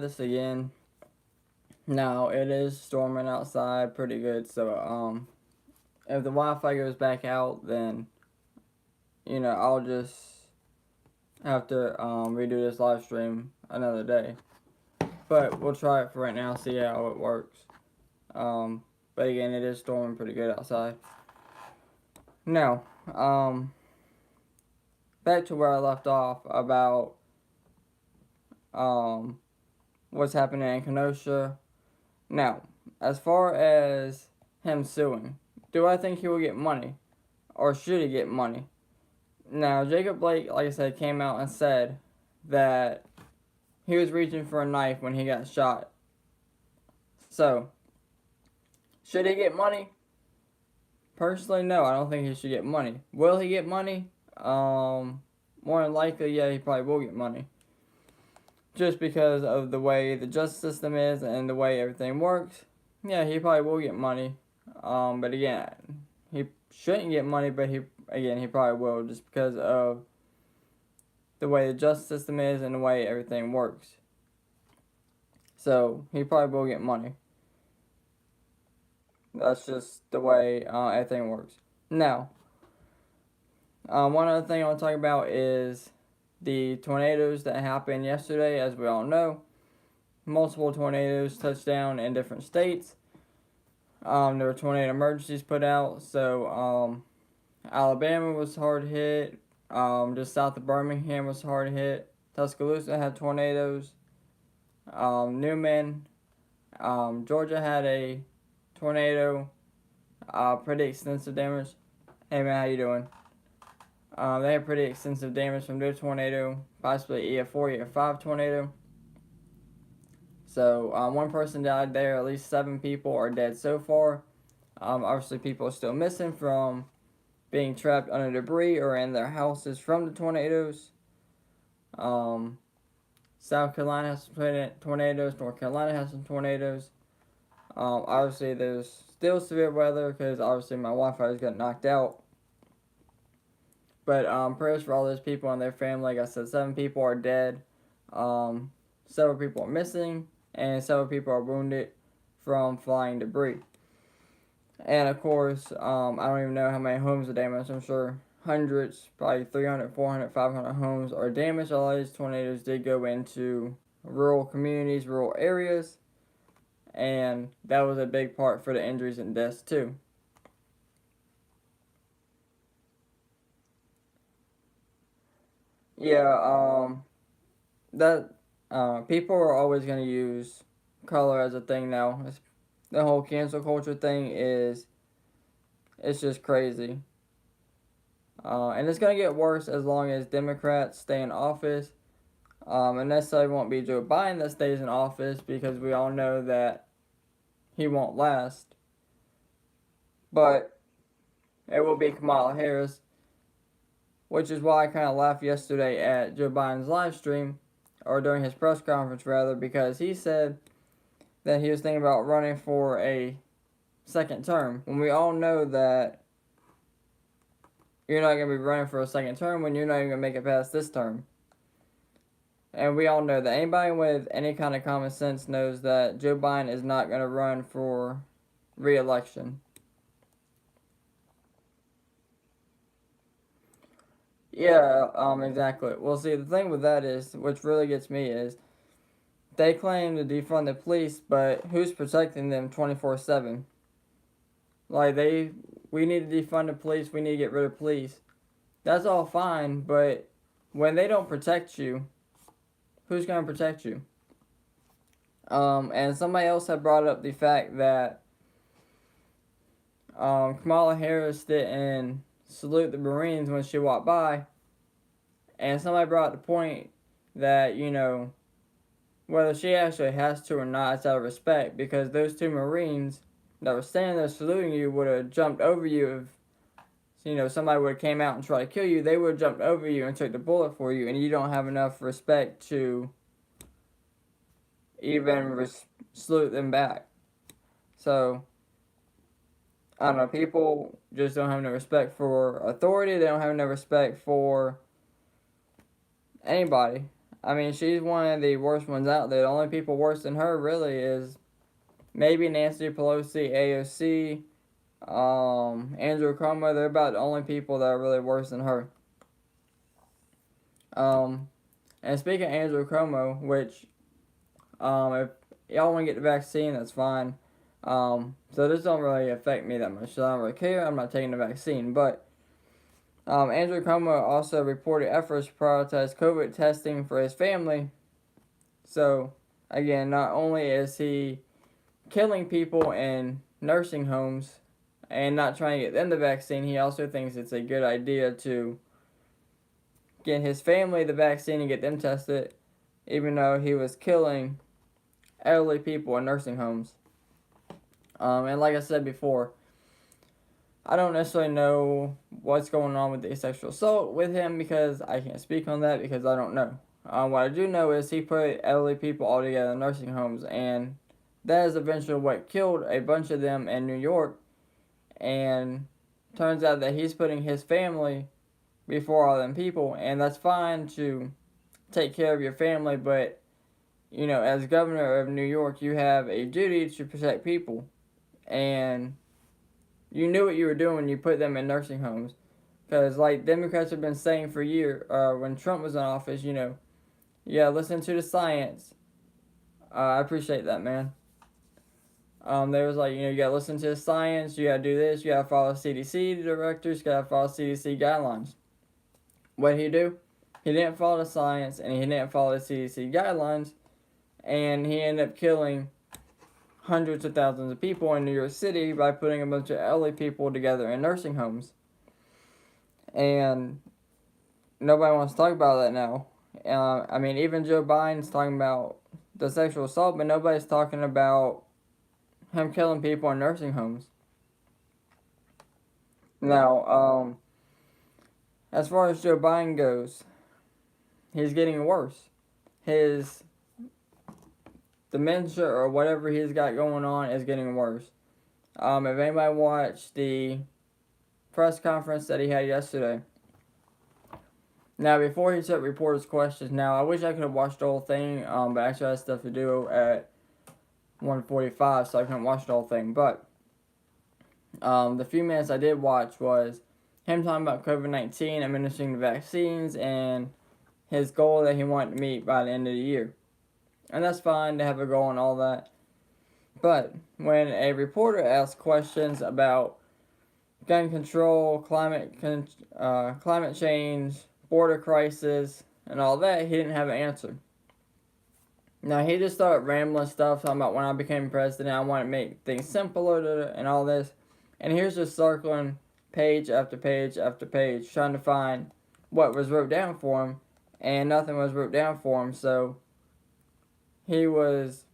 This again. Now it is storming outside pretty good, so if the Wi-Fi goes back out, then I'll just have to redo this live stream another day. But we'll try it for right now, see how it works. Um, but again, it is storming pretty good outside. Now, back to where I left off about what's happening in Kenosha. Now, as far as him suing, do I think he will get money? Or should he get money? Now, Jacob Blake, like I said, came out and said that he was reaching for a knife when he got shot. So, should he get money? Personally, no, I don't think he should get money. Will he get money? More than likely, yeah, he probably will get money. Just because of the way the justice system is and the way everything works, yeah, he probably will get money. But again, he shouldn't get money, but he probably will just because of the way the justice system is and the way everything works. So he probably will get money. That's just the way everything works. Now, one other thing I want to talk about is the tornadoes that happened yesterday. As we all know, multiple tornadoes touched down in different states. There were tornado emergencies put out. So Alabama was hard hit. Just south of Birmingham was hard hit. Tuscaloosa had tornadoes. Newman, Georgia had a tornado. Pretty extensive damage. Hey man, how you doing? They had pretty extensive damage from their tornado, possibly EF4, EF5 tornado. So one person died there. At least 7 people are dead so far. Obviously, people are still missing from being trapped under debris or in their houses from the tornadoes. South Carolina has some tornadoes. North Carolina has some tornadoes. Obviously, there's still severe weather because obviously my Wi-Fi has got knocked out. But prayers for all those people and their family. Like I said, 7 people are dead. Several people are missing, and several people are wounded from flying debris. And of course, I don't even know how many homes are damaged. I'm sure hundreds, probably 300, 400, 500 homes are damaged. A lot of these tornadoes did go into rural communities, rural areas, and that was a big part for the injuries and deaths too. Yeah, that people are always going to use color as a thing now. The whole cancel culture thing it's just crazy. And it's going to get worse as long as Democrats stay in office. And necessarily won't be Joe Biden that stays in office because we all know that he won't last. But it will be Kamala Harris, which is why I kind of laughed yesterday at Joe Biden's live stream, or during his press conference rather, because he said that he was thinking about running for a second term. When we all know that you're not going to be running for a second term when you're not even going to make it past this term. And we all know that anybody with any kind of common sense knows that Joe Biden is not going to run for re-election. Yeah, exactly. Well, see, the thing with that is, which really gets me is, they claim to defund the police, but who's protecting them 24/7? Like, we need to defund the police, we need to get rid of police. That's all fine, but when they don't protect you, who's going to protect you? And somebody else had brought up the fact that Kamala Harris didn't salute the Marines when she walked by. And somebody brought up the point that, whether she actually has to or not, it's out of respect because those 2 Marines that were standing there saluting you would have jumped over you if, somebody would have came out and tried to kill you. They would have jumped over you and took the bullet for you, and you don't have enough respect to even salute them back. So, I don't know, people just don't have no respect for authority. They don't have no respect for anybody. I mean, she's one of the worst ones out there. The only people worse than her really is maybe Nancy Pelosi, AOC, Andrew Cuomo. They're about the only people that are really worse than her. And speaking of Andrew Cuomo, which if y'all want to get the vaccine, that's fine. So this don't really affect me that much. So I don't really care. I'm not taking the vaccine. But Andrew Cuomo also reported efforts to prioritize COVID testing for his family. So again, not only is he killing people in nursing homes and not trying to get them the vaccine, he also thinks it's a good idea to get his family the vaccine and get them tested, even though he was killing elderly people in nursing homes. And like I said before, I don't necessarily know what's going on with the sexual assault with him because I can't speak on that because I don't know. What I do know is he put elderly people all together in nursing homes, and that is eventually what killed a bunch of them in New York. And turns out that he's putting his family before all them people, and that's fine to take care of your family, but you know, as governor of New York, you have a duty to protect people, and you knew what you were doing when you put them in nursing homes, because like Democrats have been saying for years, when Trump was in office, you know, yeah, listen to the science. I appreciate that, man. They was like, you know, you gotta listen to the science, you gotta do this, you gotta follow CDC directors, you gotta follow CDC guidelines. What did he do? He didn't follow the science and he didn't follow the CDC guidelines, and he ended up killing hundreds of thousands of people in New York City by putting a bunch of elderly people together in nursing homes. And nobody wants to talk about that now. I mean, even Joe Biden's talking about the sexual assault, but nobody's talking about him killing people in nursing homes. Now, as far as Joe Biden goes, he's getting worse. His dementia or whatever he's got going on is getting worse. If anybody watched the press conference that he had yesterday, now before he took reporters' questions, now I wish I could have watched the whole thing, but actually I had stuff to do at 1:45, so I couldn't watch the whole thing. But the few minutes I did watch was him talking about COVID-19, administering the vaccines, and his goal that he wanted to meet by the end of the year. And that's fine to have a goal and all that. But when a reporter asked questions about gun control, climate change, border crisis, and all that, he didn't have an answer. Now, he just started rambling stuff, talking about when I became president, I want to make things simpler and all this. And here's just circling page after page after page, trying to find what was wrote down for him, and nothing was wrote down for him, so he was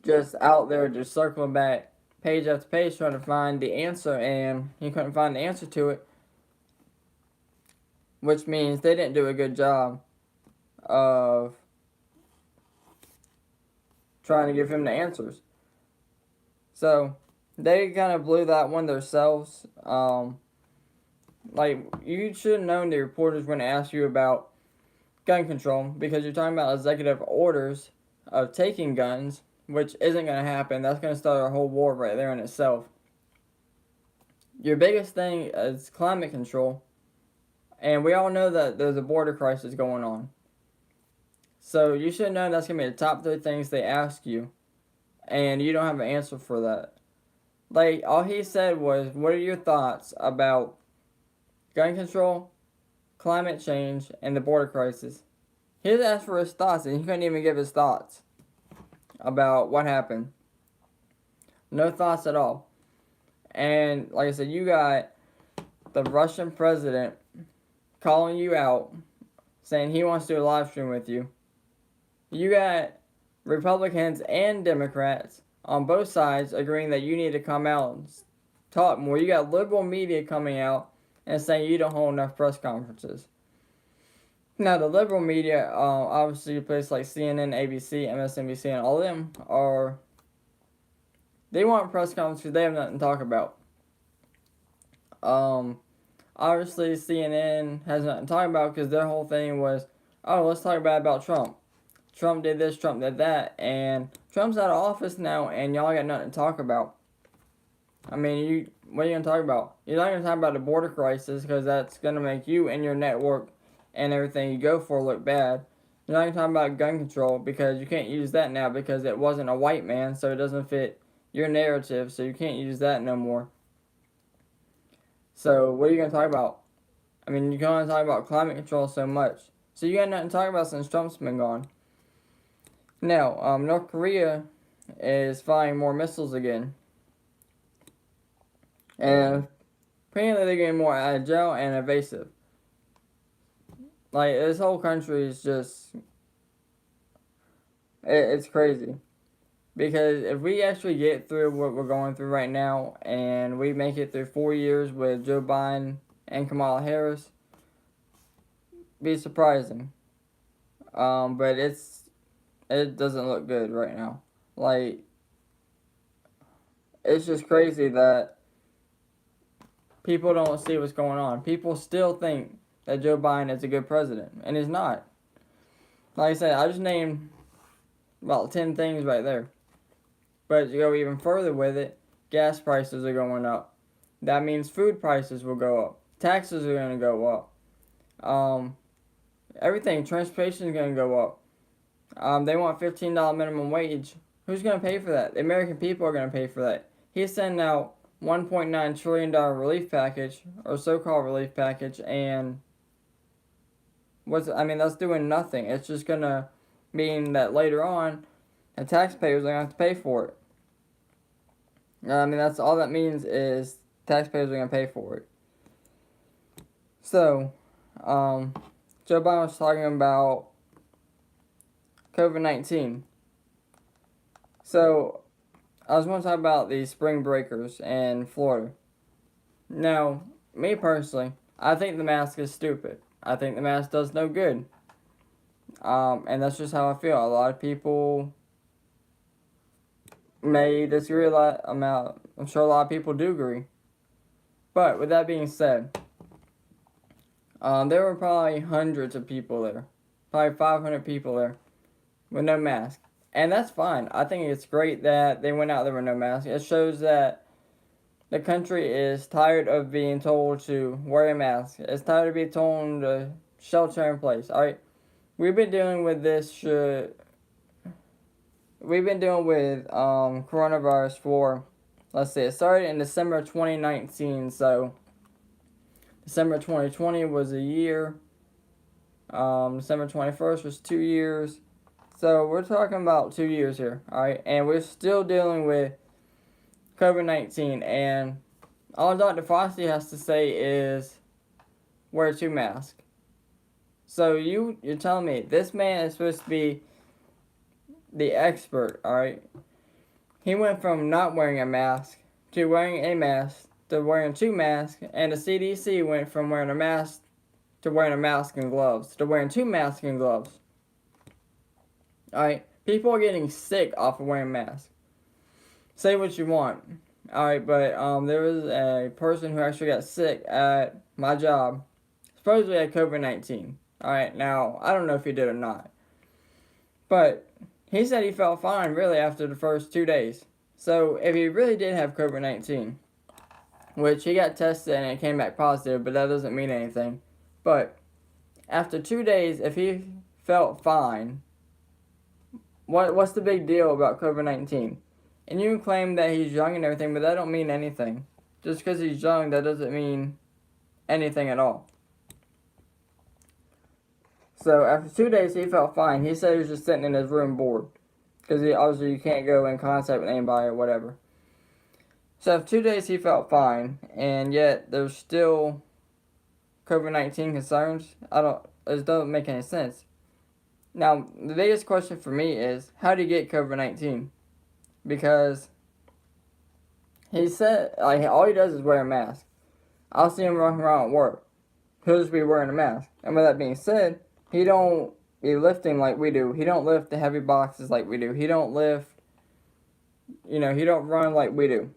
just out there just circling back page after page trying to find the answer, and he couldn't find the answer to it, which means they didn't do a good job of trying to give him the answers. So they kind of blew that one themselves. Like, you should have known the reporters were going to ask you about gun control because you're talking about executive orders of taking guns, which isn't going to happen. That's going to start a whole war right there in itself. Your biggest thing is climate control, and we all know that there's a border crisis going on. So you should know that's going to be the top 3 things they ask you, and you don't have an answer for that. Like, all he said was, what are your thoughts about gun control, climate change, and the border crisis? He just asked for his thoughts, and he couldn't even give his thoughts about what happened. No thoughts at all. And like I said, you got the Russian president calling you out, saying he wants to do a live stream with you. You got Republicans and Democrats on both sides agreeing that you need to come out and talk more. You got liberal media coming out and saying you don't hold enough press conferences. Now, the liberal media, obviously places like CNN, ABC, MSNBC, and all of them they want press conferences. They have nothing to talk about. Obviously CNN has nothing to talk about because their whole thing was, oh, let's talk about Trump. Trump did this, Trump did that, and Trump's out of office now, and y'all got nothing to talk about. I mean, what are you gonna talk about? You're not gonna talk about the border crisis because that's gonna make you and your network and everything you go for look bad. You're not gonna talk about gun control because you can't use that now because it wasn't a white man, so it doesn't fit your narrative, so you can't use that no more. So what are you gonna talk about? I mean, you can only talk about climate control so much. So you got nothing to talk about since Trump's been gone. Now, North Korea is firing more missiles again. And apparently they're getting more agile and evasive. Like, this whole country is just, it's crazy. Because if we actually get through what we're going through right now and we make it through 4 years with Joe Biden and Kamala Harris, be surprising. But it doesn't look good right now. Like, it's just crazy that people don't see what's going on. People still think that Joe Biden is a good president, and he's not. Like I said, I just named about 10 things right there. But to go even further with it, gas prices are going up. That means food prices will go up. Taxes are going to go up. Everything, transportation is going to go up. They want $15 minimum wage. Who's going to pay for that? The American people are going to pay for that. He's sending out $1.9 trillion relief package, or so-called relief package, and that's doing nothing. It's just going to mean that later on, the taxpayers are going to have to pay for it. That's all that means is taxpayers are going to pay for it. So, Joe Biden was talking about COVID-19. So, I was going to talk about the spring breakers in Florida. Now, me personally, I think the mask is stupid. I think the mask does no good. And that's just how I feel. A lot of people may disagree a lot. I'm sure a lot of people do agree. But with that being said, there were probably hundreds of people there. Probably 500 people there with no mask. And that's fine. I think it's great that they went out there with no mask. It shows that the country is tired of being told to wear a mask. It's tired of being told to shelter in place. Alright? We've been dealing with this coronavirus for, let's see, it started in December 2019, so December 2020 was a year. December 21st was 2 years. So we're talking about 2 years here, alright? And we're still dealing with COVID-19, and all Dr. Fauci has to say is wear 2 masks. So you're telling me this man is supposed to be the expert, alright? He went from not wearing a mask to wearing a mask to wearing 2 masks, and the CDC went from wearing a mask to wearing a mask and gloves to wearing 2 masks and gloves. Alright? People are getting sick off of wearing masks. Say what you want. Alright, but there was a person who actually got sick at my job, supposedly had COVID-19. Alright, now, I don't know if he did or not. But he said he felt fine, really, after the first 2 days. So, if he really did have COVID-19, which he got tested and it came back positive, but that doesn't mean anything. But, after 2 days, if he felt fine, what's the big deal about COVID-19? And you can claim that he's young and everything, but that don't mean anything. Just because he's young, that doesn't mean anything at all. So after 2 days, he felt fine. He said he was just sitting in his room bored. Because obviously you can't go in contact with anybody or whatever. So after 2 days, he felt fine. And yet, there's still COVID-19 concerns. It doesn't make any sense. Now, the biggest question for me is, how do you get COVID-19? Because he said, like, all he does is wear a mask. I'll see him walking around at work. He'll just be wearing a mask. And with that being said, he don't be lifting like we do. He don't lift the heavy boxes like we do. He don't lift, he don't run like we do.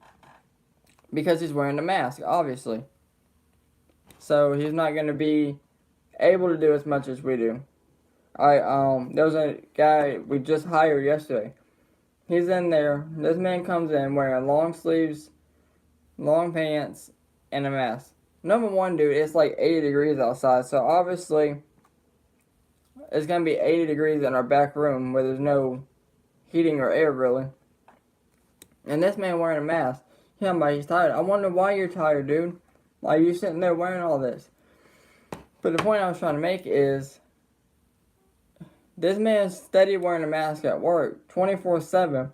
Because he's wearing a mask, obviously. So he's not going to be able to do as much as we do. There was a guy we just hired yesterday. He's in there. This man comes in wearing long sleeves, long pants, and a mask. Number one, dude, it's like 80 degrees outside, so obviously it's gonna be 80 degrees in our back room where there's no heating or air really. And this man wearing a mask. He's tired. I wonder why you're tired, dude. Why are you sitting there wearing all this? But the point I was trying to make is this man's steady wearing a mask at work 24/7.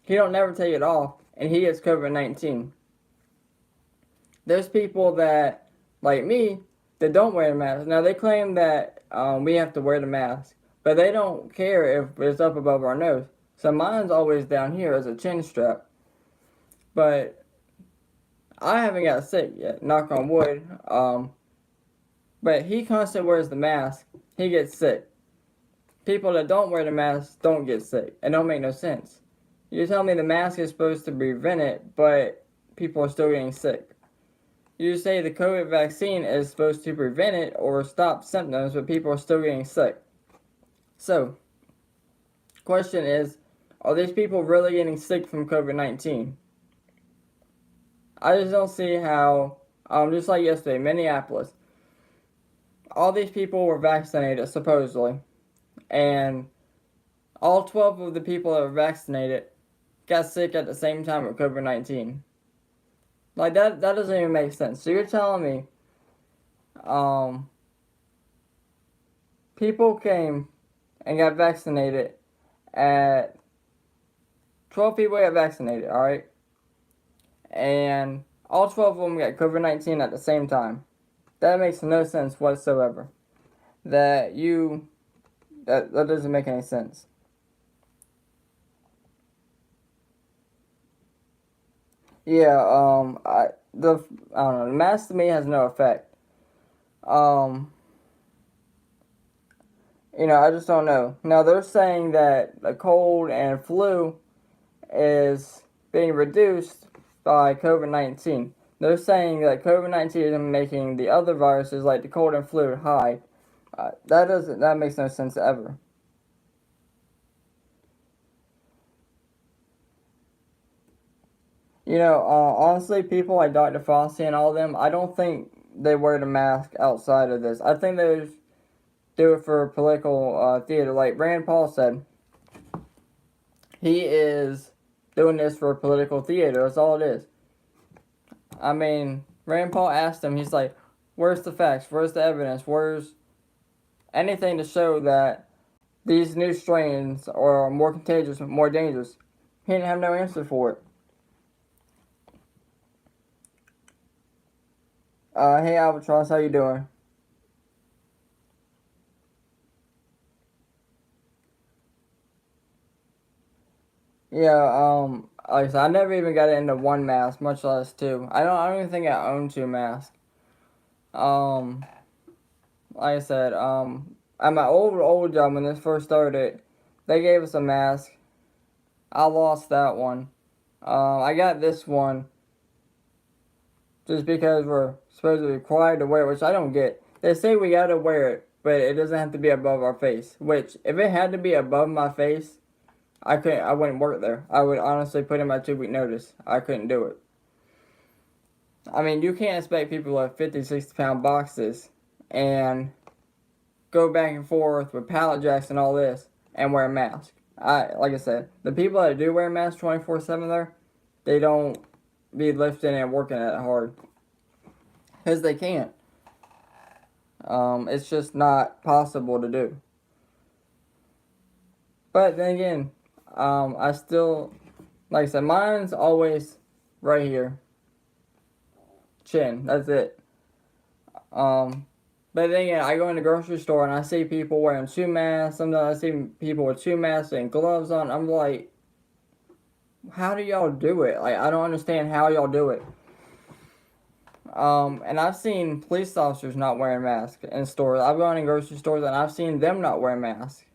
He don't never take it off, and he gets COVID-19. There's people that, like me, that don't wear a mask. Now they claim that we have to wear the mask, but they don't care if it's up above our nose. So mine's always down here as a chin strap. But I haven't got sick yet, knock on wood. But he constantly wears the mask. He gets sick. People that don't wear the mask don't get sick. It don't make no sense. You tell me the mask is supposed to prevent it, but people are still getting sick. You say the COVID vaccine is supposed to prevent it or stop symptoms, but people are still getting sick. So, question is, are these people really getting sick from COVID-19? I just don't see how, just like yesterday, Minneapolis, all these people were vaccinated, supposedly, and all 12 of the people that were vaccinated got sick at the same time with COVID-19. Like, that doesn't even make sense. So you're telling me, people came and got vaccinated at 12 people got vaccinated, alright? And all 12 of them got COVID-19 at the same time. That makes no sense whatsoever. That doesn't make any sense. Yeah, I don't know. The mask to me has no effect. I just don't know. Now they're saying that the cold and flu is being reduced by COVID-19. They're saying that COVID-19 is making the other viruses like the cold and flu high. That makes no sense ever. Honestly, people like Dr. Fauci and all of them, I don't think they wear the mask outside of this. I think they do it for political theater. Like Rand Paul said, he is doing this for political theater. That's all it is. I mean, Rand Paul asked him, he's like, where's the facts? Where's the evidence? Where's anything to show that these new strains are more contagious, more dangerous? He didn't have no answer for it. Hey Albatross, how you doing? Yeah, like I said, I never even got into one mask, much less two. I don't even think I own two masks. Um, like I said, at my old job when this first started, they gave us a mask. I lost that one. I got this one just because we're supposed to be required to wear it, which I don't get. They say we gotta wear it, but it doesn't have to be above our face. Which, if it had to be above my face, I wouldn't work there. I would honestly put in my 2-week notice. I couldn't do it. I mean, you can't expect people with 50, 60-pound boxes and go back and forth with pallet jacks and all this and wear a mask. Like I said, the people that do wear masks 24/7 there, they don't be lifting and working that hard. Because they can't. It's just not possible to do. But then again, I still, like I said, mine's always right here. Chin, that's it. But then again, I go in the grocery store and I see people wearing 2 masks. Sometimes I see people with 2 masks and gloves on. I'm like, how do y'all do it? Like, I don't understand how y'all do it. And I've seen police officers not wearing masks in stores. I've gone in grocery stores and I've seen them not wearing masks.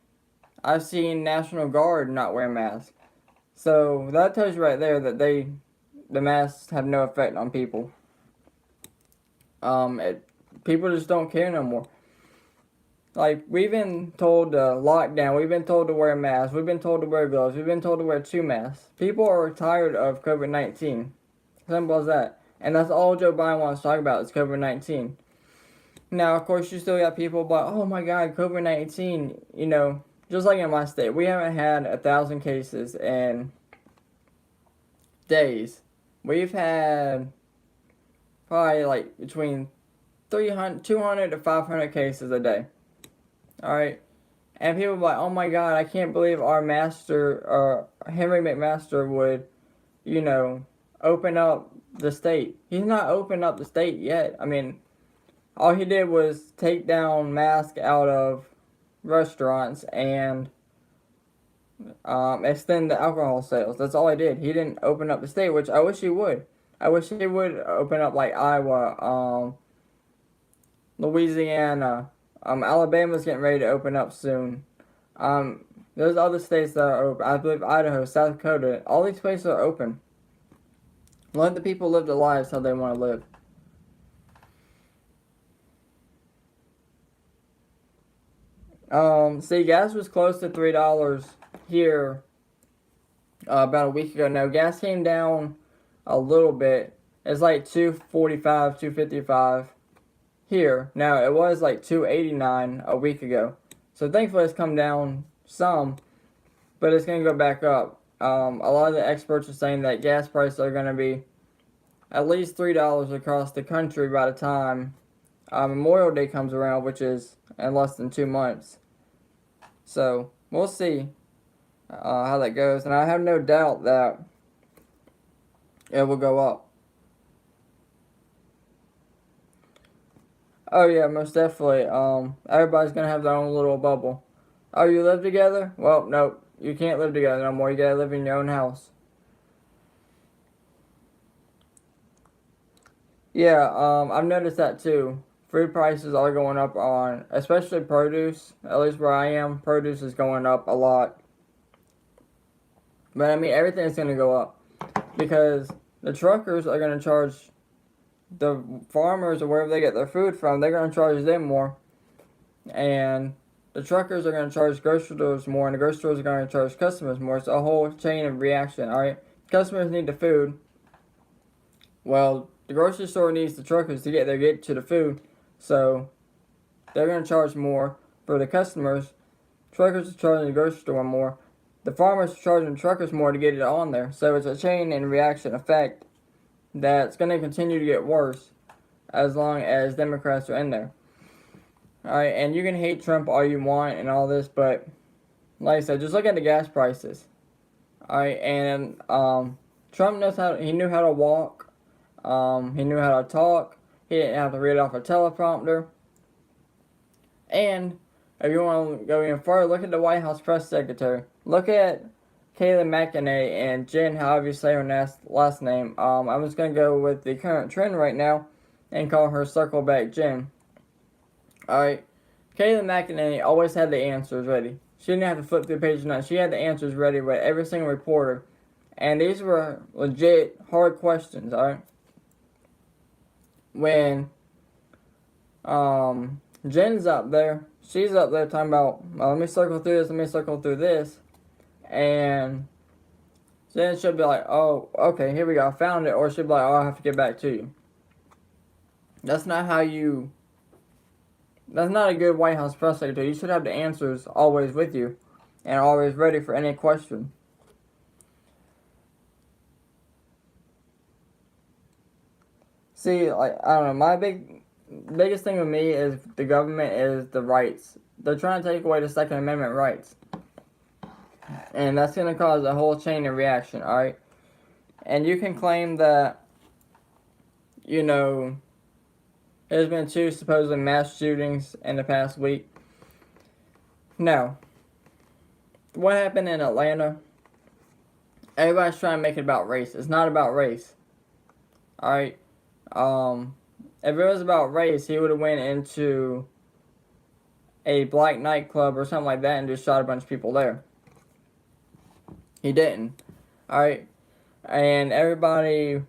I've seen National Guard not wear masks. So that tells you right there that the masks have no effect on people. People just don't care no more. Like, we've been told to lock down, we've been told to wear masks, we've been told to wear gloves, we've been told to wear 2 masks. People are tired of COVID-19. Simple as that. And that's all Joe Biden wants to talk about is COVID-19. Now, of course, you still got people, but oh my God, COVID-19, just like in my state, we haven't had 1,000 cases in days. We've had probably like between 200 to 500 cases a day. Alright? And people are like, oh my God, I can't believe our master, Henry McMaster would, open up the state. He's not opened up the state yet. I mean, all he did was take down masks out of restaurants and extend the alcohol sales. That's all he did. He didn't open up the state, which I wish he would. I wish he would open up like Iowa, Louisiana. Alabama's getting ready to open up soon. There's other states that are open. I believe Idaho, South Dakota. All these places are open. Let the people live their lives how they want to live. See, gas was close to $3 here about a week ago. Now, gas came down a little bit. It's like $2.45, $2.55 here. Now, it was like $2.89 a week ago. So, thankfully, it's come down some, but it's going to go back up. A lot of the experts are saying that gas prices are going to be at least $3 across the country by the time Memorial Day comes around, which is in less than 2 months. So, we'll see how that goes. And I have no doubt that it will go up. Oh yeah, most definitely. Everybody's going to have their own little bubble. Oh, you live together? Well, nope. You can't live together no more. You got to live in your own house. Yeah, I've noticed that too. Food prices are going up on, especially produce. At least where I am, produce is going up a lot. But I mean, everything's going to go up because the truckers are going to charge the farmers or wherever they get their food from. They're going to charge them more, and the truckers are going to charge grocery stores more, and the grocery stores are going to charge customers more. It's a whole chain of reaction. All right, customers need the food. Well, the grocery store needs the truckers to get to the food, so they're going to charge more for the customers. Truckers are charging the grocery store more. The farmers are charging the truckers more to get it on there. So it's a chain and reaction effect that's going to continue to get worse as long as Democrats are in there. Alright, and you can hate Trump all you want and all this, but like I said, just look at the gas prices. Alright, and Trump knew how to walk. He knew how to talk. He didn't have to read off a teleprompter. And if you want to go even further, look at the White House press secretary. Look at Kayla McEnany and Jen, however you say her last name. I'm just going to go with the current trend right now and call her Circleback Jen. Alright, Kayla McEnany always had the answers ready. She didn't have to flip through page 9. She had the answers ready with every single reporter. And these were legit hard questions, alright? When Jen's up there, she's up there talking about, well, let me circle through this, and then she'll be like, oh, okay, here we go, I found it, or she'll be like, oh, I have to get back to you. That's not a good White House press secretary. You should have the answers always with you, and always ready for any question. See, like, I don't know, my biggest thing with me is the government is the rights. They're trying to take away the Second Amendment rights. And that's going to cause a whole chain of reaction, alright? And you can claim that, there's been 2 supposedly mass shootings in the past week. No. What happened in Atlanta? Everybody's trying to make it about race. It's not about race. Alright? If it was about race, he would have went into a black nightclub or something like that and just shot a bunch of people there. He didn't. Alright? And everybody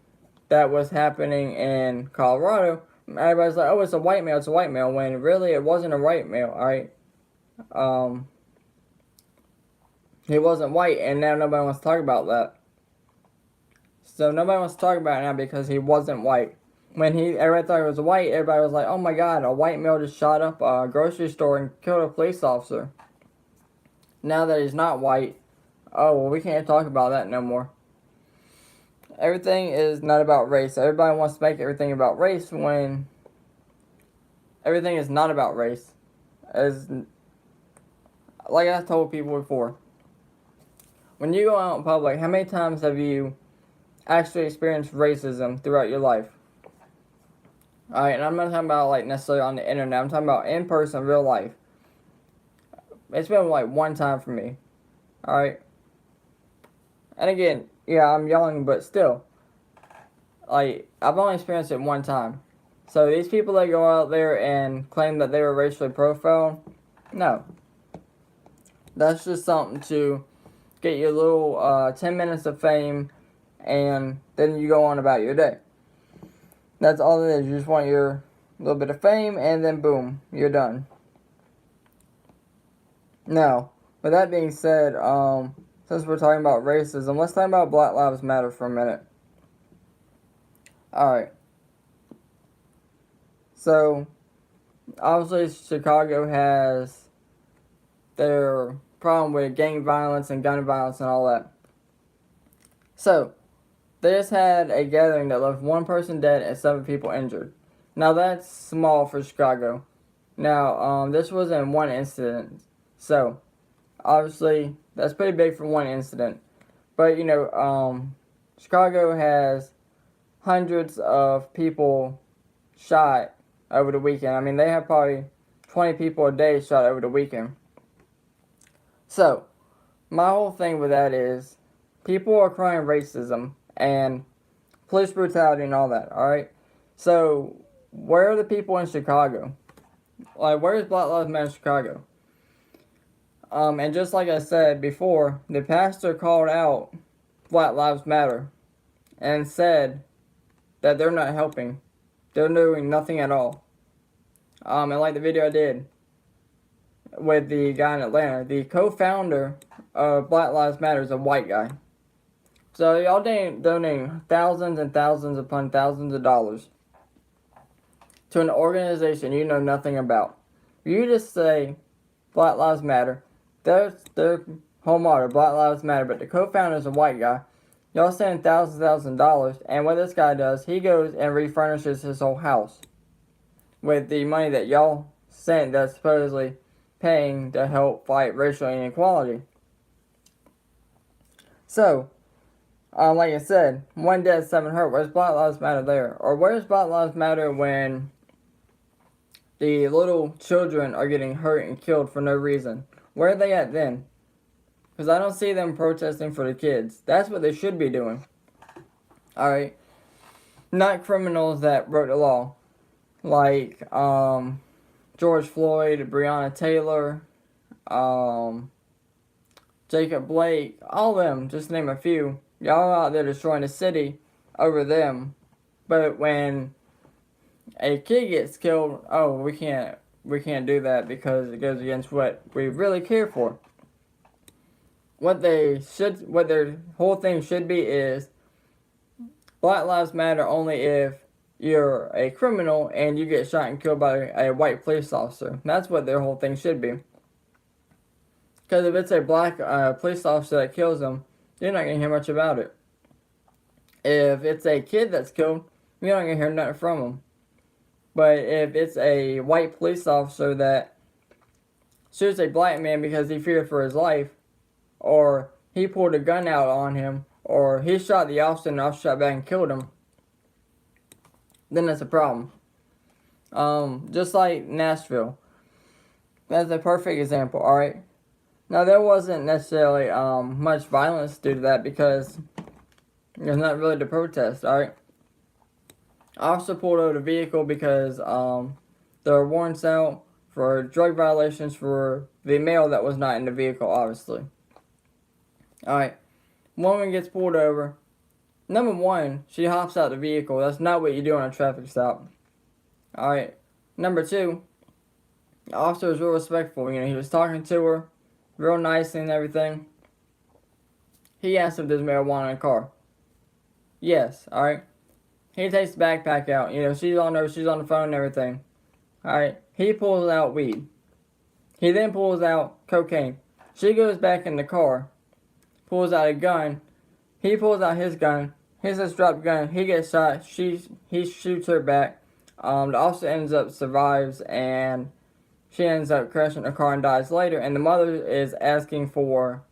that was happening in Colorado, everybody's like, oh, it's a white male, when really it wasn't a white male, alright? he wasn't white, and now nobody wants to talk about that. So nobody wants to talk about it now because he wasn't white. When everybody thought he was white, everybody was like, "Oh my God, a white male just shot up a grocery store and killed a police officer." Now that he's not white, oh well, we can't talk about that no more. Everything is not about race. Everybody wants to make everything about race when everything is not about race. As like I told people before, when you go out in public, how many times have you actually experienced racism throughout your life? Alright, and I'm not talking about like necessarily on the internet. I'm talking about in person, real life. It's been like one time for me. Alright? And again, yeah, I'm young, but still. Like, I've only experienced it one time. So these people that go out there and claim that they were racially profiled, no. That's just something to get you a little 10 minutes of fame, and then you go on about your day. That's all it is. You just want your little bit of fame, and then boom, you're done. Now, with that being said, since we're talking about racism, let's talk about Black Lives Matter for a minute. Alright. So, obviously Chicago has their problem with gang violence and gun violence and all that. So, they just had a gathering that left one person dead and 7 people injured. Now that's small for Chicago. Now, this was in one incident. So, obviously, that's pretty big for one incident. But, you know, Chicago has hundreds of people shot over the weekend. I mean, they have probably 20 people a day shot over the weekend. So, my whole thing with that is, people are crying racism and police brutality and all that, alright? So, where are the people in Chicago? Like, where is Black Lives Matter in Chicago? And just like I said before, the pastor called out Black Lives Matter and said that they're not helping. They're doing nothing at all. And like the video I did with the guy in Atlanta, the co-founder of Black Lives Matter is a white guy. So y'all donating thousands and thousands upon thousands of dollars to an organization you know nothing about. You just say Black Lives Matter. Their whole motto, Black Lives Matter, but the co-founder is a white guy. Y'all send thousands of dollars, and what this guy does, he goes and refurnishes his whole house with the money that y'all sent that's supposedly paying to help fight racial inequality. So, like I said, 1 dead, 7 hurt. Where's Black Lives Matter there? Or where's Black Lives Matter when the little children are getting hurt and killed for no reason? Where are they at then? Because I don't see them protesting for the kids. That's what they should be doing. Alright? Not criminals that broke the law. Like, George Floyd, Breonna Taylor, Jacob Blake, all of them, just to name a few. Y'all out there destroying the city over them. But when a kid gets killed, oh, we can't do that because it goes against what we really care for. What their whole thing should be is Black Lives Matter only if you're a criminal and you get shot and killed by a white police officer. That's what their whole thing should be. Because if it's a black police officer that kills them, you're not going to hear much about it. If it's a kid that's killed, you're not going to hear nothing from them. But if it's a white police officer that shoots a black man because he feared for his life, or he pulled a gun out on him, or he shot the officer and the officer shot back and killed him, then that's a problem. Just like Nashville. That's a perfect example, alright? Now, there wasn't necessarily much violence due to that because there's not really to protest, alright? Officer pulled over the vehicle because there were warrants out for drug violations for the male that was not in the vehicle, obviously. Alright, woman gets pulled over. Number one, she hops out the vehicle. That's not what you do on a traffic stop. Alright, number two, The officer was real respectful. He was talking to her real nice and everything. He asked if there's marijuana in the car. Yes, alright. He takes the backpack out. She's on the phone and everything. Alright. He pulls out weed. He then pulls out cocaine. She goes back in the car, pulls out a gun. He pulls out his gun. He says drop the gun. He gets shot. He shoots her back. The officer ends up survives, and she ends up crashing her car and dies later. And the mother is asking for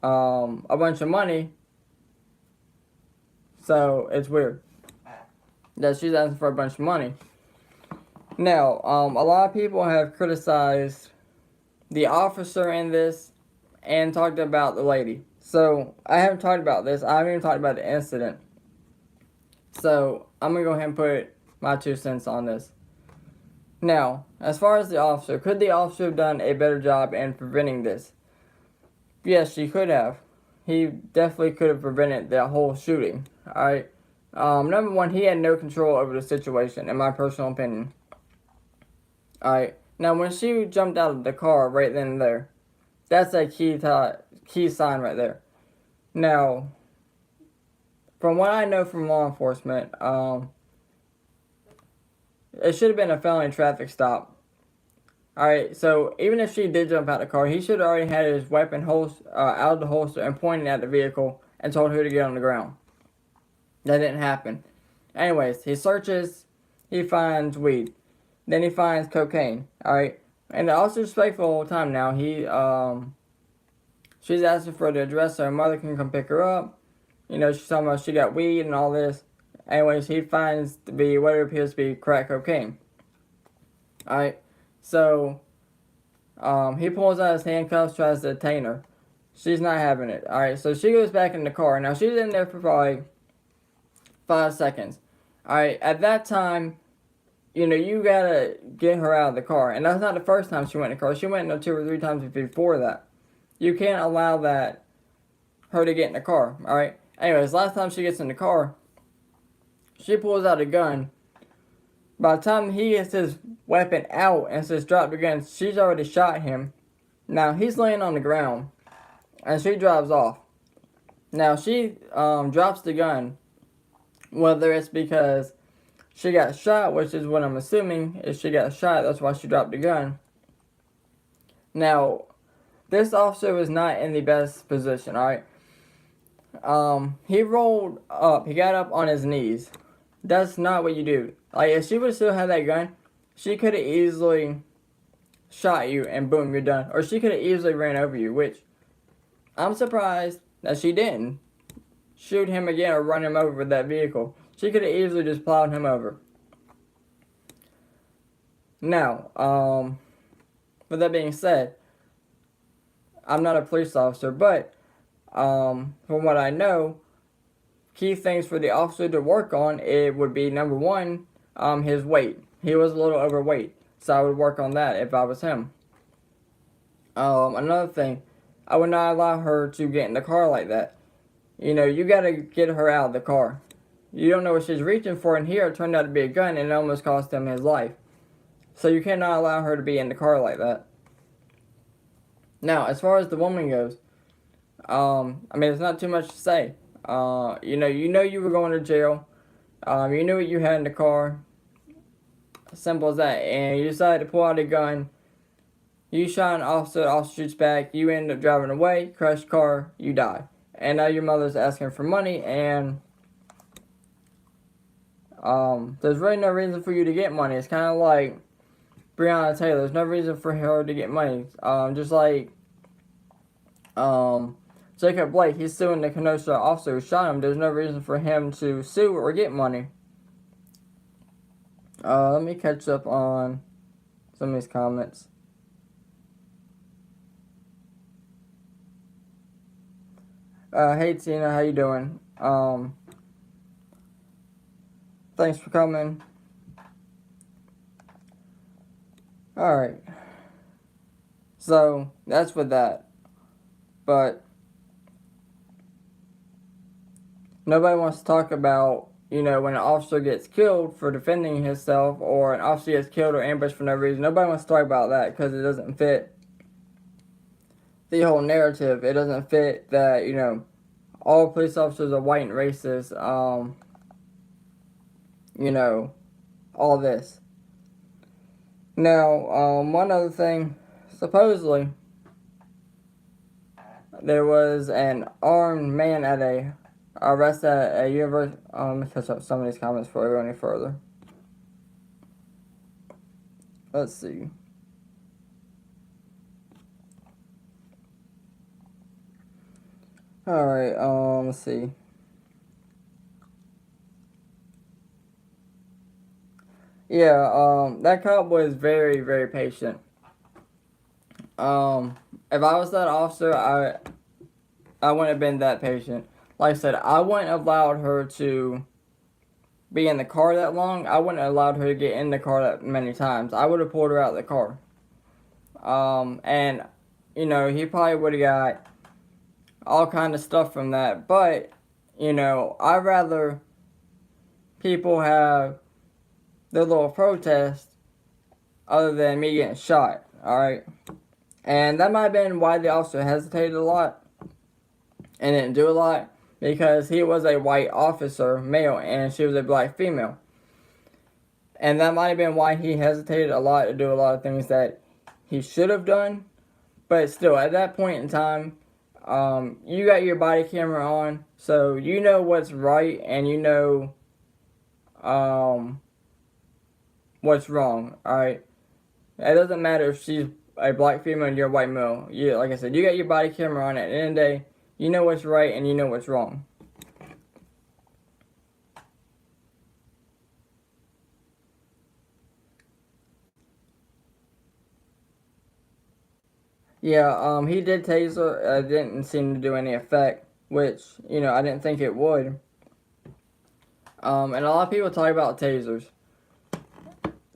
a bunch of money. So it's weird that she's asking for a bunch of money. Now, a lot of people have criticized the officer in this and talked about the lady. So I haven't talked about this. I haven't even talked about the incident. So I'm going to go ahead and put my 2 cents on this. Now, as far as the officer, could the officer have done a better job in preventing this? Yes, she could have. He definitely could have prevented that whole shooting. Alright. Number one, he had no control over the situation, in my personal opinion. Alright. Now, when she jumped out of the car right then and there, that's a key sign right there. Now, from what I know from law enforcement, it should have been a felony traffic stop. Alright, so even if she did jump out the car, he should have already had his weapon out of the holster and pointing at the vehicle and told her to get on the ground. That didn't happen. Anyways, he searches, he finds weed. Then he finds cocaine. Alright, and the officer's faithful all the time now. She's asking for the address so her mother can come pick her up. She's talking about she got weed and all this. Anyways, he finds to be what appears to be crack cocaine. Alright, so he pulls out his handcuffs, tries to detain her. She's not having it. Alright, so she goes back in the car. Now, she's in there for probably 5 seconds. Alright, at that time, you gotta get her out of the car. And that's not the first time she went in the car. She went in 2 or 3 times before that. You can't allow her to get in the car. Alright? Anyways, last time she gets in the car, she pulls out a gun. By the time he gets his weapon out and says drop the gun, she's already shot him. Now, he's laying on the ground, and she drives off. Now, she drops the gun, whether it's because she got shot, which is what I'm assuming. If she got shot, that's why she dropped the gun. Now, this officer was not in the best position, alright? He rolled up. He got up on his knees. That's not what you do. Like, if she would still have that gun, she could have easily shot you and boom, you're done. Or she could have easily ran over you, which I'm surprised that she didn't shoot him again or run him over with that vehicle. She could have easily just plowed him over. Now, with that being said, I'm not a police officer, but from what I know, key things for the officer to work on, it would be number one, his weight. He was a little overweight, so I would work on that if I was him. Another thing, I would not allow her to get in the car like that. You gotta get her out of the car. You don't know what she's reaching for, and here it turned out to be a gun, and it almost cost him his life. So you cannot allow her to be in the car like that. Now, as far as the woman goes, there's not too much to say. You know you were going to jail. You knew what you had in the car. Simple as that. And you decided to pull out a gun. You shot an officer, the officer shoots back. You end up driving away, crash car, you die. And now your mother's asking for money, and there's really no reason for you to get money. It's kind of like Breonna Taylor. There's no reason for her to get money. Just like Jacob Blake, he's suing the Kenosha officer who shot him. There's no reason for him to sue or get money. Let me catch up on some of these comments. Hey Tina, how you doing? Thanks for coming. Alright. So, that's with that. But nobody wants to talk about when an officer gets killed for defending himself, or an officer gets killed or ambushed for no reason, nobody wants to talk about that because it doesn't fit the whole narrative. It doesn't fit that, all police officers are white and racist, all this. Now, one other thing, supposedly, there was an armed man arrested at a university. Let me catch up some of these comments before we go any further. Let's see. Alright, let's see. Yeah, that cop was very, very patient. If I was that officer, I wouldn't have been that patient. Like I said, I wouldn't have allowed her to be in the car that long. I wouldn't have allowed her to get in the car that many times. I would have pulled her out of the car. And, he probably would have got all kind of stuff from that. But, I'd rather people have their little protest other than me getting shot, alright? And that might have been why the officer hesitated a lot and didn't do a lot, because he was a white officer, male, and she was a black female. And that might have been why he hesitated a lot to do a lot of things that he should have done. But still, at that point in time, you got your body camera on, so you know what's right and you know what's wrong, alright? It doesn't matter if she's a black female and you're a white male. Like I said, you got your body camera on. At the end of the day, you know what's right and you know what's wrong. Yeah, he did taser. It didn't seem to do any effect, which, I didn't think it would. And a lot of people talk about tasers.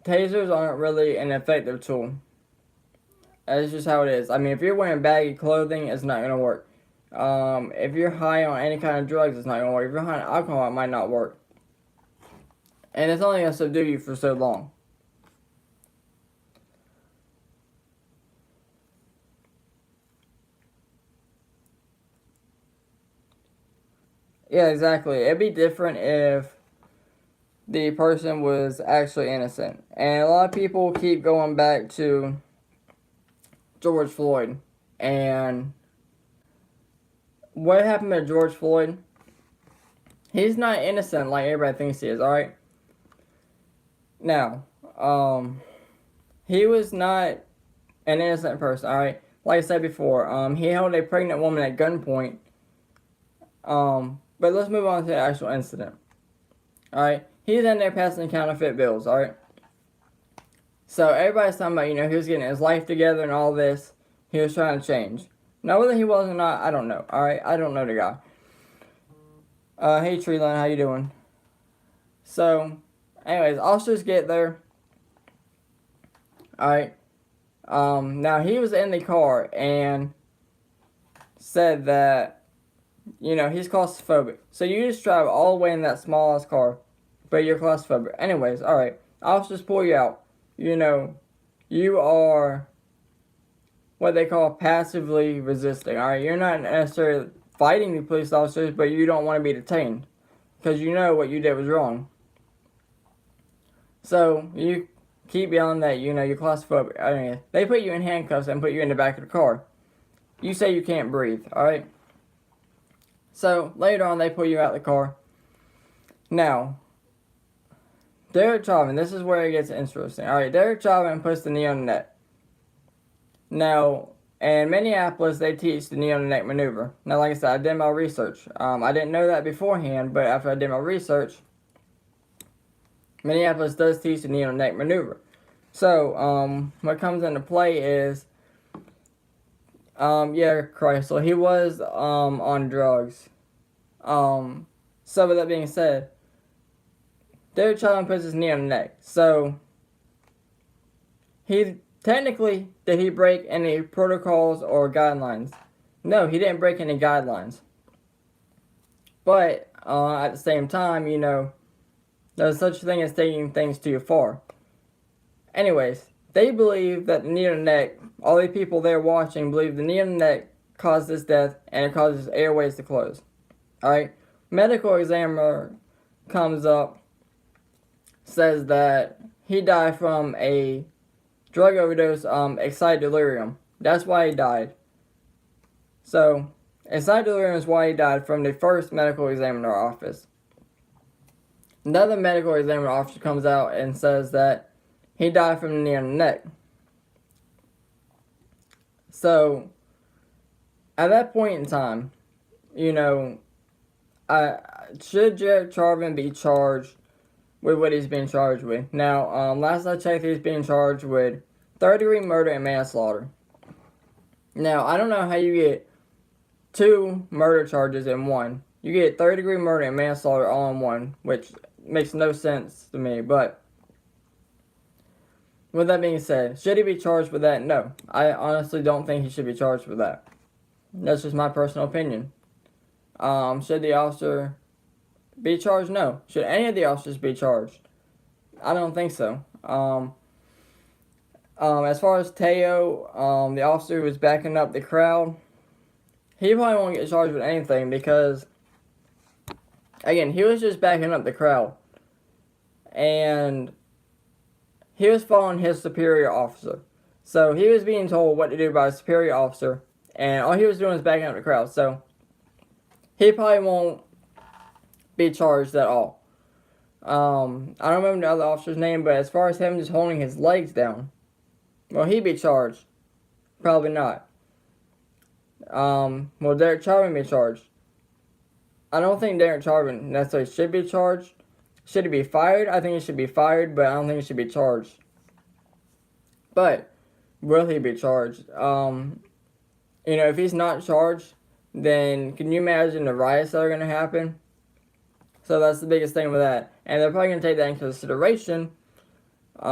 Tasers aren't really an effective tool. That's just how it is. I mean, if you're wearing baggy clothing, it's not going to work. If you're high on any kind of drugs, it's not going to work. If you're high on alcohol, it might not work. And it's only going to subdue you for so long. Yeah, exactly. It'd be different if the person was actually innocent. And a lot of people keep going back to George Floyd. And what happened to George Floyd? He's not innocent like everybody thinks he is, alright? Now, he was not an innocent person, alright? Like I said before, he held a pregnant woman at gunpoint. But let's move on to the actual incident. Alright? He's in there passing counterfeit bills, alright? So everybody's talking about, he was getting his life together and all this. He was trying to change. Now, whether he was or not, I don't know, alright? I don't know the guy. Hey, Treeline, how you doing? So, anyways, officers get there. Alright? Now, he was in the car and said that, he's claustrophobic. So you just drive all the way in that smallest car, but you're claustrophobic. Anyways, alright. Officers pull you out. You are what they call passively resisting. Alright, you're not necessarily fighting the police officers, but you don't want to be detained because you know what you did was wrong. So you keep yelling that you're claustrophobic. I mean, they put you in handcuffs and put you in the back of the car. You say you can't breathe. Alright. So later on, they pull you out of the car. Now, Derek Chauvin, this is where it gets interesting. Alright, Derek Chauvin puts the knee on the neck. Now, in Minneapolis, they teach the knee on the neck maneuver. Now, like I said, I did my research. I didn't know that beforehand, but after I did my research, Minneapolis does teach the knee on the neck maneuver. So, what comes into play is, yeah, Chrysler, he was, on drugs. So with that being said, Derek Chauvin puts his knee on the neck. So, technically, did he break any protocols or guidelines? No, he didn't break any guidelines. But, at the same time, There's such a thing as taking things too far. Anyways, they believe that the knee on the neck, all the people there watching believe the knee on the neck caused his death and it causes airways to close. Alright? Medical examiner comes up, says that he died from a drug overdose, excited delirium. That's why he died. So, excited delirium is why he died from the first medical examiner office. Another medical examiner officer comes out and says that he died from the knee on the neck. So, at that point in time, you know, should Jared Charvin be charged with what he's being charged with? Now, last I checked, he's being charged with third-degree murder and manslaughter. Now, I don't know how you get 2 murder charges in one. You get third-degree murder and manslaughter all in one, which makes no sense to me. But with that being said, should he be charged with that? No. I honestly don't think he should be charged with that. That's just my personal opinion. Should the officer be charged? No. Should any of the officers be charged? I don't think so. As far as Teo, the officer who was backing up the crowd, he probably won't get charged with anything because, again, he was just backing up the crowd. And he was following his superior officer. So he was being told what to do by a superior officer, and all he was doing was backing up the crowd. So he probably won't be charged at all. I don't remember the other officer's name, but as far as him just holding his legs down, will he be charged? Probably not. Will Derek Chauvin be charged? I don't think Derek Chauvin necessarily should be charged. Should he be fired? I think he should be fired, but I don't think he should be charged. But will he be charged? If he's not charged, then can you imagine the riots that are going to happen? So that's the biggest thing with that. And they're probably going to take that into consideration. There's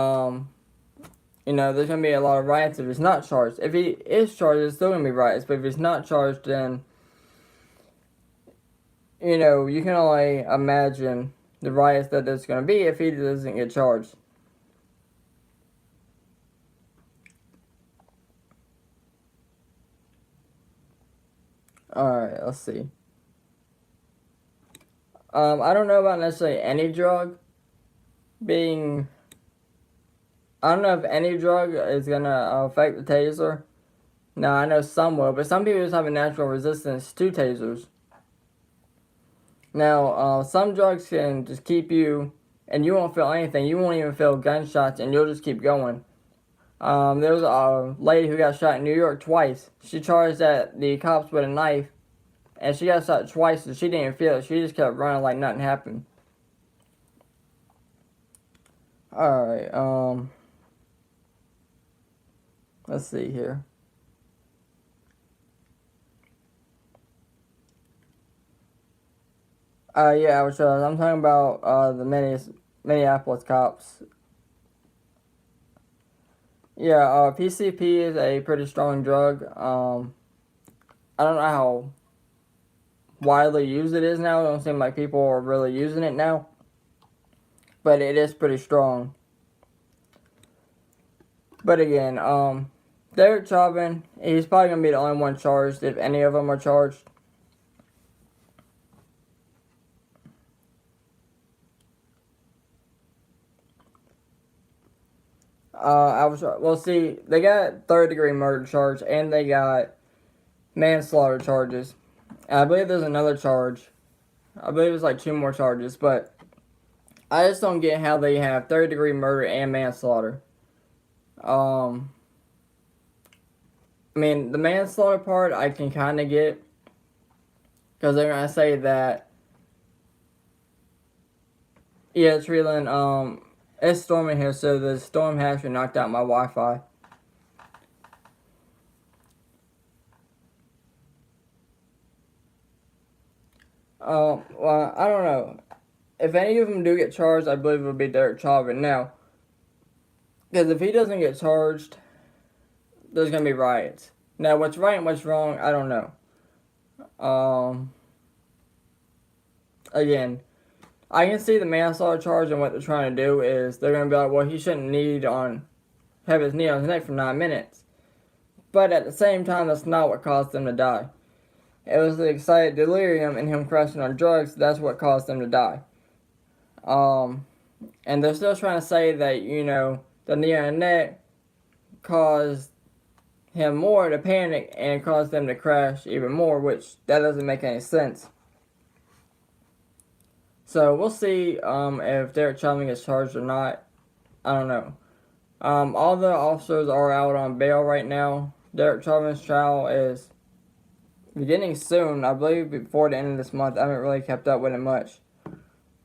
going to be a lot of riots if he's not charged. If he is charged, there's still going to be riots. But if he's not charged, then, you can only imagine the riots that there's going to be if he doesn't get charged. Alright, let's see. I don't know about necessarily any drug being... I don't know if any drug is going to affect the taser. Now, I know some will, but some people just have a natural resistance to tasers. Now, some drugs can just keep you, and you won't feel anything. You won't even feel gunshots, and you'll just keep going. There was a lady who got shot in New York twice. She charged at the cops with a knife, and she got shot twice, and she didn't even feel it. She just kept running like nothing happened. Alright, let's see here. I'm talking about the Minneapolis cops. Yeah, PCP is a pretty strong drug. I don't know how widely used it is now. It don't seem like people are really using it now. But it is pretty strong. But again, Derek Chauvin, he's probably going to be the only one charged if any of them are charged. They got third-degree murder charge and they got manslaughter charges. And I believe there's another charge. I believe there's like 2 more charges, but I just don't get how they have third-degree murder and manslaughter. The manslaughter part I can kind of get, because they're gonna say that, yeah, Treeland, it's storming here, so the storm actually knocked out my Wi-Fi. Well, I don't know. If any of them do get charged, I believe it will be Derek Chauvin. Now, because if he doesn't get charged, there's going to be riots. Now, what's right and what's wrong, I don't know. Again, I can see the manslaughter charge, and what they're trying to do is they're going to be like, well, he shouldn't have his knee on his neck for 9 minutes. But at the same time, that's not what caused them to die. It was the excited delirium and him crashing on drugs. That's what caused them to die. And they're still trying to say that, the knee on the neck caused him more to panic and caused them to crash even more, which that doesn't make any sense. So we'll see if Derek Chauvin gets charged or not. I don't know. All the officers are out on bail right now. Derek Chauvin's trial is beginning soon, I believe before the end of this month. I haven't really kept up with it much.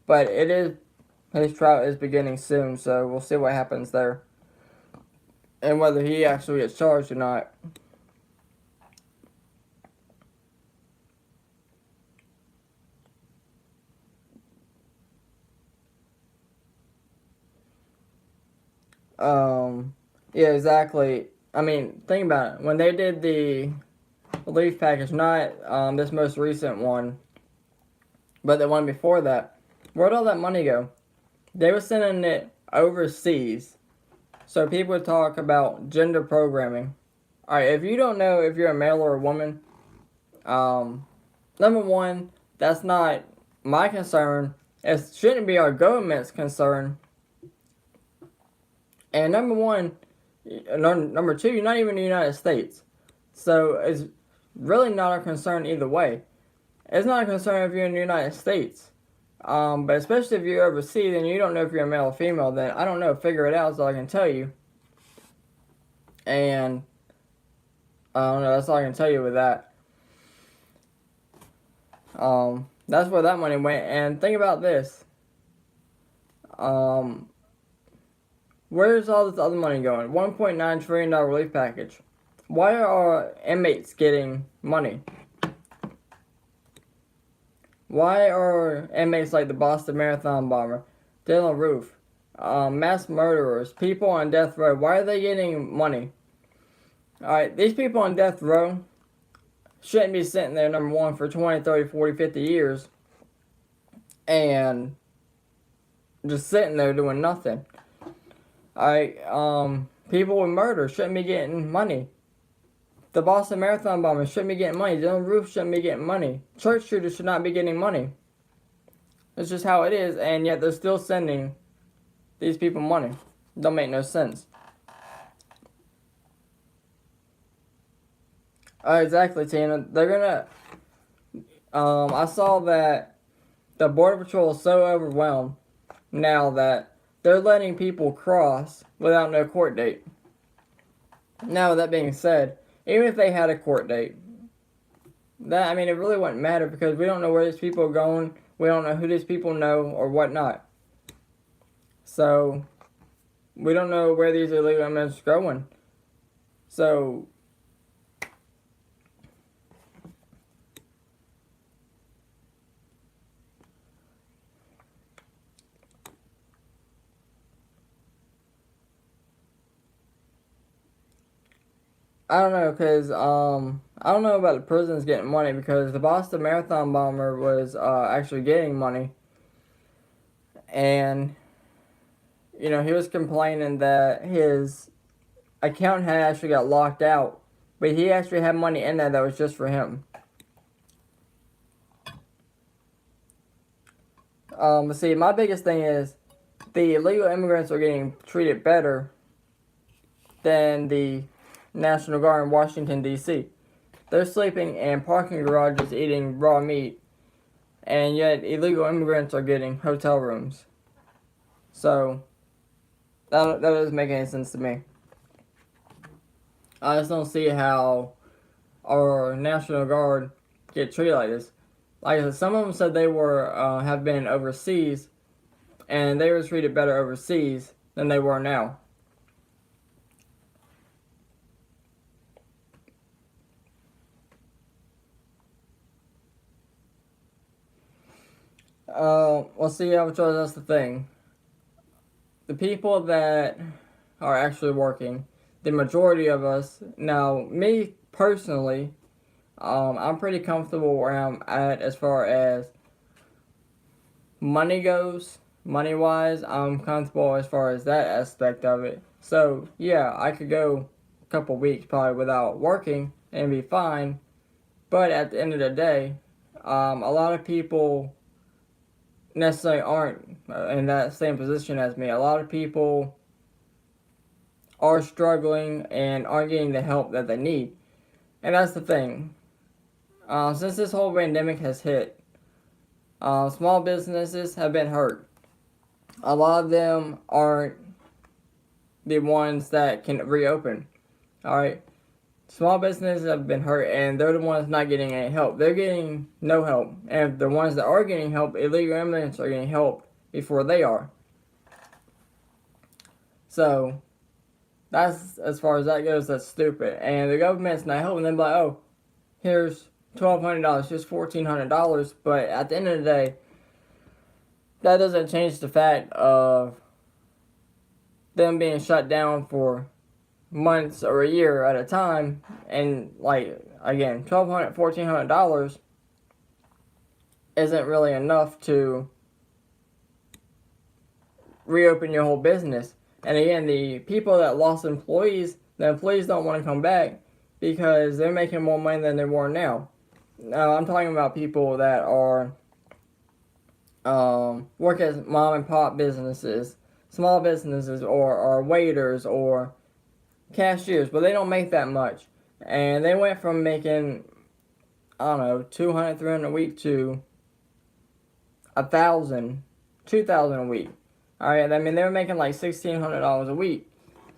But his trial is beginning soon, so we'll see what happens there. And whether he actually gets charged or not. Yeah, exactly. I mean, think about it. When they did the relief package, not this most recent one, but the one before that, where'd all that money go? They were sending it overseas. So people would talk about gender programming. Alright, if you don't know if you're a male or a woman, number one, that's not my concern. It shouldn't be our government's concern. And number two, you're not even in the United States. So it's really not a concern either way. It's not a concern if you're in the United States. But especially if you're overseas and you don't know if you're a male or female, then I don't know, figure it out is all I can tell you. And I don't know, that's all I can tell you with that. That's where that money went. And think about this. Where's all this other money going? $1.9 trillion relief package. Why are inmates getting money? Why are inmates like the Boston Marathon bomber, Dylan Roof, mass murderers, people on death row, why are they getting money? Alright, these people on death row shouldn't be sitting there, number one, for 20, 30, 40, 50 years and just sitting there doing nothing. Alright, people with murder shouldn't be getting money. The Boston Marathon bomber shouldn't be getting money. Dylan Roof shouldn't be getting money. Church shooters should not be getting money. It's just how it is, and yet they're still sending these people money. Don't make no sense. Exactly, Tina. They're gonna... I saw that the Border Patrol is so overwhelmed now that they're letting people cross without no court date. Now, with that being said, even if they had a court date, it really wouldn't matter because we don't know where these people are going. We don't know who these people know or whatnot. So, we don't know where these illegal immigrants are going. So, I don't know, because, I don't know about the prisons getting money, because the Boston Marathon bomber was, actually getting money, and, he was complaining that his account had actually got locked out, but he actually had money in there that was just for him. But see, my biggest thing is, the illegal immigrants are getting treated better than the National Guard in Washington, D.C. They're sleeping in parking garages eating raw meat, and yet illegal immigrants are getting hotel rooms. So, that doesn't make any sense to me. I just don't see how our National Guard get treated like this. Like I said, some of them said they have been overseas, and they were treated better overseas than they were now. Well, see, that's the thing. The people that are actually working, the majority of us, now, me personally, I'm pretty comfortable where I'm at as far as money goes, money wise, I'm comfortable as far as that aspect of it. So yeah, I could go a couple weeks probably without working and be fine. But at the end of the day, a lot of people necessarily aren't in that same position as me. A lot of people are struggling and aren't getting the help that they need. And that's the thing. Since this whole pandemic has hit, small businesses have been hurt. A lot of them aren't the ones that can reopen. Alright? Small businesses have been hurt and they're the ones not getting any help. They're getting no help. And the ones that are getting help, illegal immigrants are getting help before they are. So, that's, as far as that goes, that's stupid. And the government's not helping them, like, oh, here's $1,200, here's $1,400. But at the end of the day, that doesn't change the fact of them being shut down for months or a year at a time. And, like, again, $1,200, $1,400 isn't really enough to reopen your whole business. And again, the people that lost employees, the employees don't want to come back because they're making more money than they were now. Now, I'm talking about people that are work as mom and pop businesses, small businesses, or waiters or cashiers, but they don't make that much. And they went from making, I don't know, 200, 300 a week to 1,000, 2,000 a week. Alright, I mean, they were making like $1,600 a week.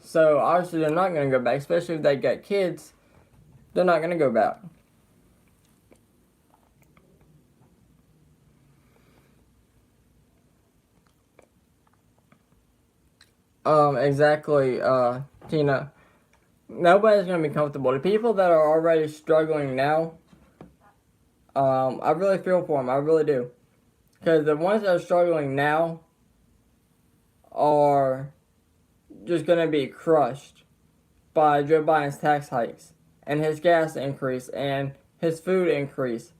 So, obviously, they're not going to go back, especially if they got kids. They're not going to go back. Exactly, Tina. Nobody's going to be comfortable. The people that are already struggling now, I really feel for them. I really do. Because the ones that are struggling now are just going to be crushed by Joe Biden's tax hikes and his gas increase and his food increase.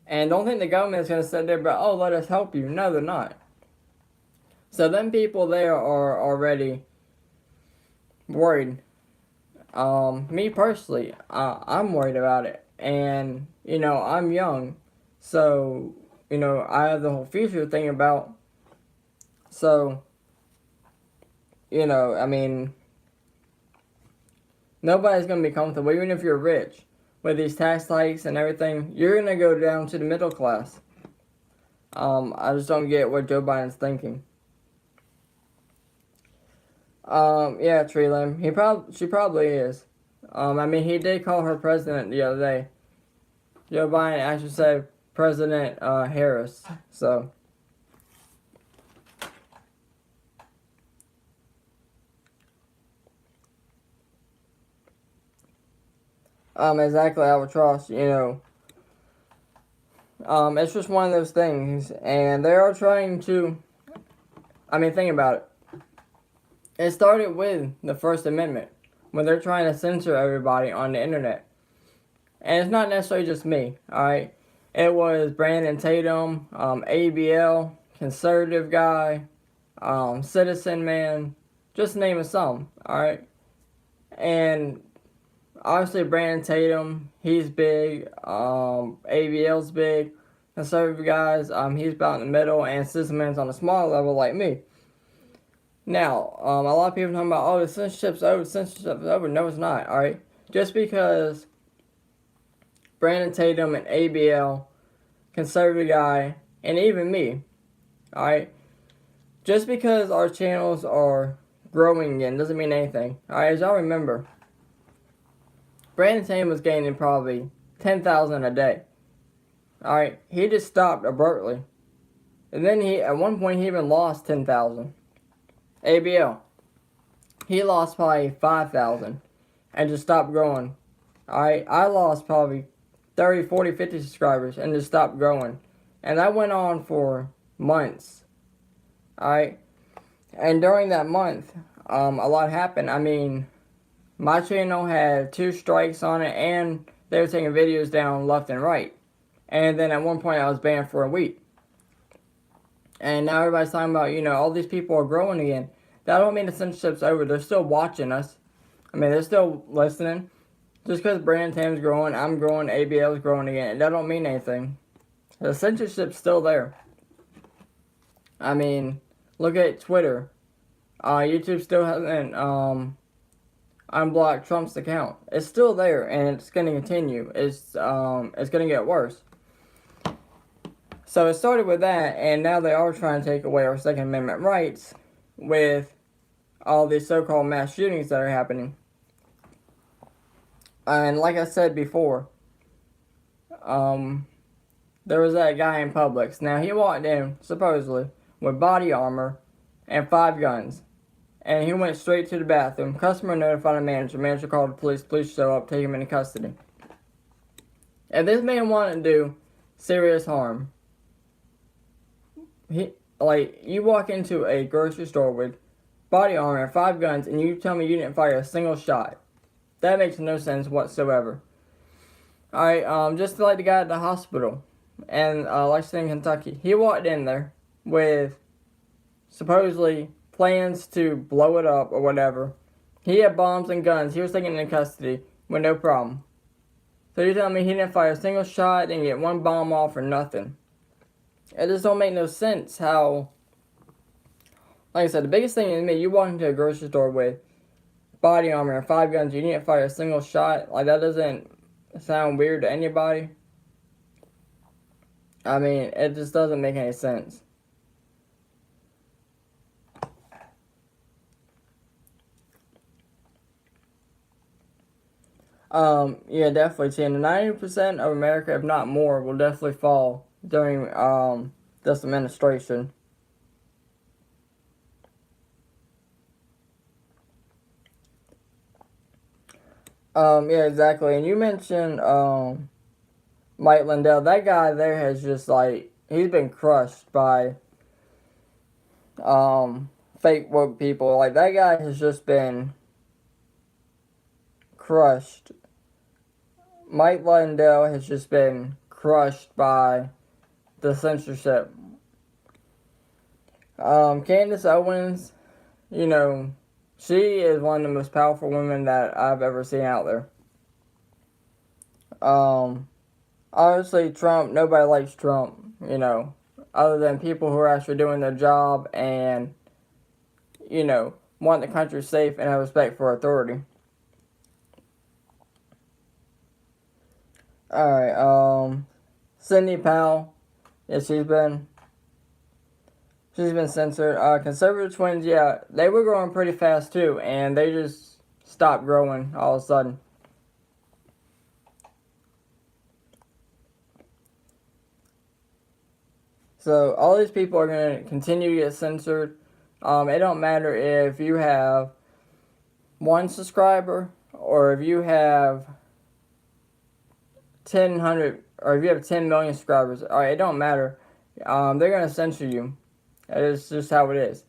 And don't think the government is going to sit there but, oh, let us help you. No, they're not. So them people there are already worried. Me personally, I'm worried about it. And, you know, I'm young. So, you know, I have the whole future thing about. So, you know, I mean, nobody's going to be comfortable, even if you're rich. With these tax hikes and everything, you're going to go down to the middle class. I just don't get what Joe Biden's thinking. Yeah, Tree Limb. She probably is. I mean, he did call her president the other day. Joe Biden actually said President Harris. So. Exactly, Albatross, you know. It's just one of those things, and they are trying to, I mean, think about it. It started with the First Amendment, when they're trying to censor everybody on the internet. And it's not necessarily just me, alright? It was Brandon Tatum, ABL, conservative guy, Citizen Man, just naming some, alright? And obviously Brandon Tatum, he's big, ABL's big, conservative guys, he's about in the middle, and Citizen Man's on a smaller level like me. Now, a lot of people talking about, oh, the censorship's over. No, it's not, alright? Just because Brandon Tatum and ABL, conservative guy, and even me, alright? Just because our channels are growing again doesn't mean anything. Alright, as y'all remember, Brandon Tatum was gaining probably 10,000 a day. Alright, he just stopped abruptly. And then at one point, he even lost 10,000. ABL, he lost probably 5,000 and just stopped growing. Alright, I lost probably 30, 40, 50 subscribers and just stopped growing. And that went on for months. Alright, and during that month, a lot happened. I mean, my channel had 2 strikes on it and they were taking videos down left and right. And then at one point I was banned for a week. And now everybody's talking about, all these people are growing again. That don't mean the censorship's over. They're still watching us. I mean, they're still listening. Just because Brandon Tatum's growing, I'm growing, ABL's growing again, that don't mean anything. The censorship's still there. I mean, look at Twitter. YouTube still hasn't unblocked Trump's account. It's still there, and it's going to continue. It's going to get worse. So it started with that, and now they are trying to take away our Second Amendment rights with all these so-called mass shootings that are happening. And like I said before, there was that guy in Publix. Now, he walked in, supposedly, with body armor and 5 guns. And he went straight to the bathroom. Customer notified the manager. Manager called the police. Police show up, take him into custody. If this man wanted to do serious harm, you walk into a grocery store with body armor and 5 guns, and you tell me you didn't fire a single shot. That makes no sense whatsoever. Alright, just like the guy at the hospital in Lexington, Kentucky. He walked in there with supposedly plans to blow it up or whatever. He had bombs and guns. He was taken into custody with no problem. So you're telling me he didn't fire a single shot, didn't get one bomb off or nothing? It just don't make no sense how... Like I said, the biggest thing is me, you walk into a grocery store with body armor and 5 guns, you didn't fire a single shot. Like, that doesn't sound weird to anybody. I mean, it just doesn't make any sense. Yeah, definitely, Tina. 90% of America, if not more, will definitely fall during, this administration. Yeah, exactly. And you mentioned, Mike Lindell. That guy there has just, he's been crushed by, fake woke people. Like, that guy has just been crushed. Mike Lindell has just been crushed by the censorship. Candace Owens, she is one of the most powerful women that I've ever seen out there. Obviously Trump, nobody likes Trump, other than people who are actually doing their job and, want the country safe and have respect for authority. Alright, Sidney Powell, yeah, she's been censored. Conservative twins, yeah, they were growing pretty fast too, and they just stopped growing all of a sudden. So all these people are going to continue to get censored. It don't matter if you have 1 subscriber or if you have 1,000 or if you have 10 million subscribers. Alright, it don't matter. They're going to censor you. It's just how it is.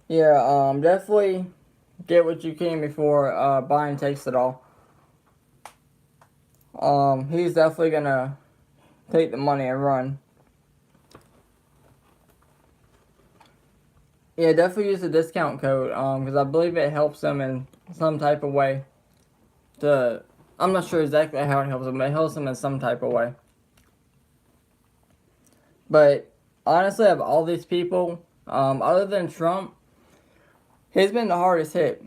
Yeah, definitely get what you can before Biden takes it all. He's definitely gonna take the money and run. Yeah, definitely use the discount code, because I believe it helps them in some type of way. I'm not sure exactly how it helps them, but it helps them in some type of way. But honestly, of all these people, other than Trump, he's been the hardest hit.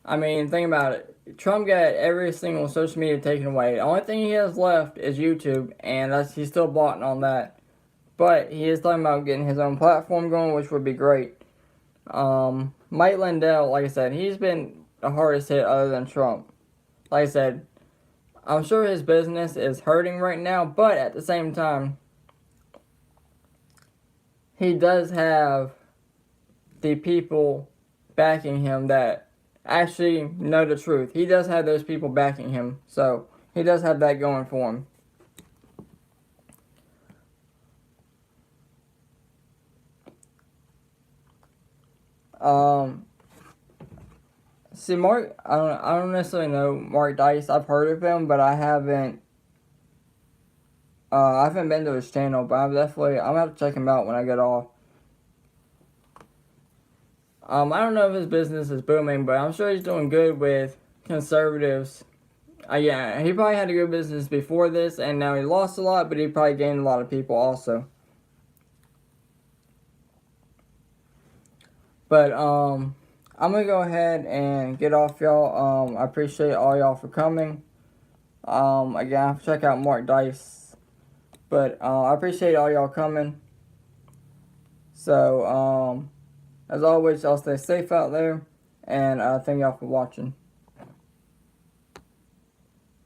I mean, think about it. Trump got every single social media taken away. The only thing he has left is YouTube, and he's still blotting on that. But he is talking about getting his own platform going, which would be great. Mike Lindell, like I said, he's been the hardest hit other than Trump. Like I said, I'm sure his business is hurting right now, but at the same time, he does have the people backing him that actually know the truth. He does have those people backing him, so he does have that going for him. See, Mark, I don't necessarily know Mark Dice. I've heard of him, but I haven't been to his channel. But I'm gonna have to check him out when I get off. I don't know if his business is booming, but I'm sure he's doing good with conservatives. Yeah, he probably had a good business before this, and now he lost a lot, but he probably gained a lot of people also. But I'm gonna go ahead and get off, y'all. I appreciate all y'all for coming. Again, I have to check out Mark Dice, but I appreciate all y'all coming. So as always, y'all stay safe out there, and thank y'all for watching.